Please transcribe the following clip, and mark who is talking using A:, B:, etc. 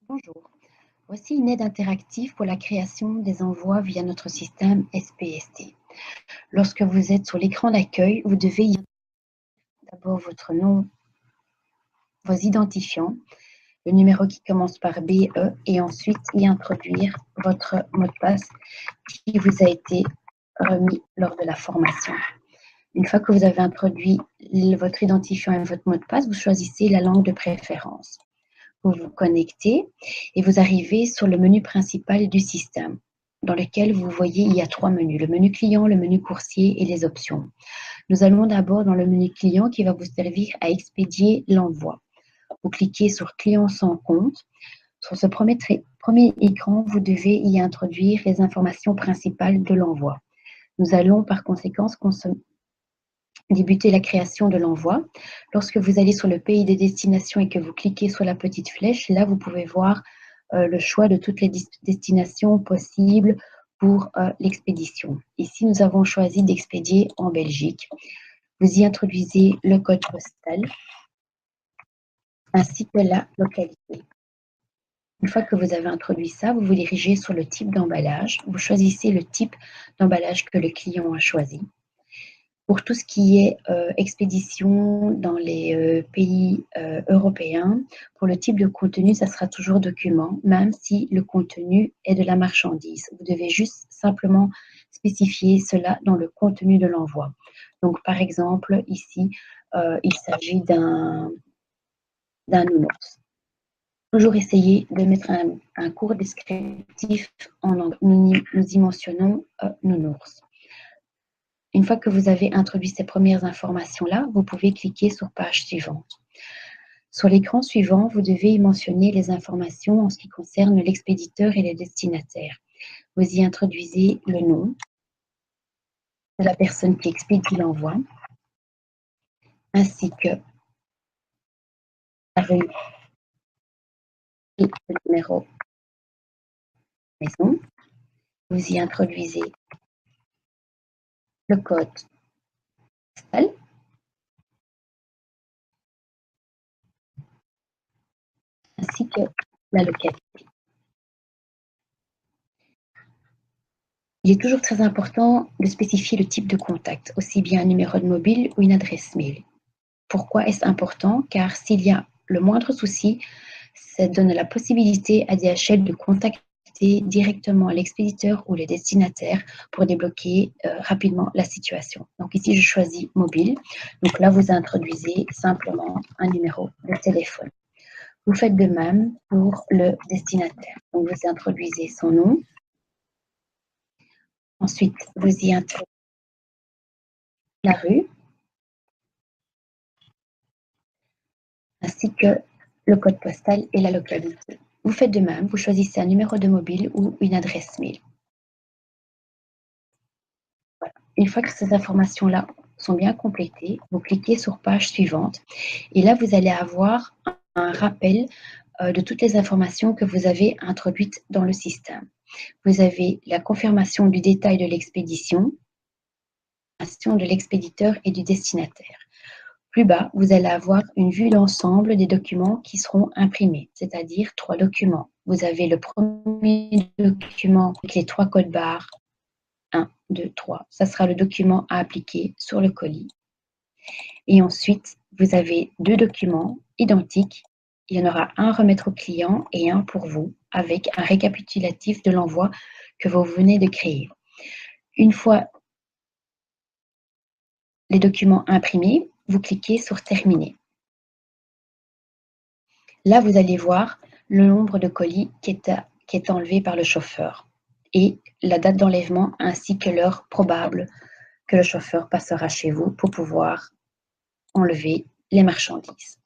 A: Bonjour, voici une aide interactive pour la création des envois via notre système SPST. Lorsque vous êtes sur l'écran d'accueil, vous devez y d'abord votre nom, vos identifiants, le numéro qui commence par BE et ensuite y introduire votre mot de passe qui vous a été remis lors de la formation. Une fois que vous avez introduit votre identifiant et votre mot de passe, vous choisissez la langue de préférence. Vous vous connectez et vous arrivez sur le menu principal du système, dans lequel vous voyez il y a 3 menus, le menu client, le menu coursier et les options. Nous allons d'abord dans le menu client qui va vous servir à expédier l'envoi. Vous cliquez sur client sans compte. Sur ce premier écran, vous devez y introduire les informations principales de l'envoi. Nous allons par conséquent débuter la création de l'envoi. Lorsque vous allez sur le pays de destination et que vous cliquez sur la petite flèche, là, vous pouvez voir le choix de toutes les destinations possibles pour l'expédition. Ici, nous avons choisi d'expédier en Belgique. Vous y introduisez le code postal ainsi que la localité. Une fois que vous avez introduit ça, vous vous dirigez sur le type d'emballage. Vous choisissez le type d'emballage que le client a choisi. Pour tout ce qui est expédition dans les pays européens, pour le type de contenu, ça sera toujours document, même si le contenu est de la marchandise. Vous devez juste simplement spécifier cela dans le contenu de l'envoi. Donc, par exemple, ici, il s'agit d'un nounours. Toujours essayer de mettre un court descriptif en anglais. Nous y mentionnons nounours. Une fois que vous avez introduit ces premières informations-là, vous pouvez cliquer sur page suivante. Sur l'écran suivant, vous devez y mentionner les informations en ce qui concerne l'expéditeur et le destinataire. Vous y introduisez le nom de la personne qui expédie l'envoi, ainsi que la rue et le numéro de maison. Vous y introduisez le code postal, ainsi que la localité. Il est toujours très important de spécifier le type de contact, aussi bien un numéro de mobile ou une adresse mail. Pourquoi est-ce important? Car s'il y a le moindre souci, ça donne la possibilité à DHL de contacter directement l'expéditeur ou le destinataire pour débloquer rapidement la situation. Donc ici, je choisis mobile. Donc là, vous introduisez simplement un numéro de téléphone. Vous faites de même pour le destinataire. Donc vous introduisez son nom. Ensuite, vous y introduisez la rue, ainsi que le code postal et la localité. Vous faites de même, vous choisissez un numéro de mobile ou une adresse mail. Voilà. Une fois que ces informations-là sont bien complétées, vous cliquez sur page suivante et là, vous allez avoir un rappel de toutes les informations que vous avez introduites dans le système. Vous avez la confirmation du détail de l'expédition, de l'expéditeur et du destinataire. Plus bas, vous allez avoir une vue d'ensemble des documents qui seront imprimés, c'est-à-dire 3 documents. Vous avez le premier document avec les 3 codes barres, 1, 2, 3. Ça sera le document à appliquer sur le colis. Et ensuite, vous avez 2 documents identiques. Il y en aura un à remettre au client et un pour vous, avec un récapitulatif de l'envoi que vous venez de créer. Une fois les documents imprimés, vous cliquez sur Terminer. Là, vous allez voir le nombre de colis qui est enlevé par le chauffeur et la date d'enlèvement ainsi que l'heure probable que le chauffeur passera chez vous pour pouvoir enlever les marchandises.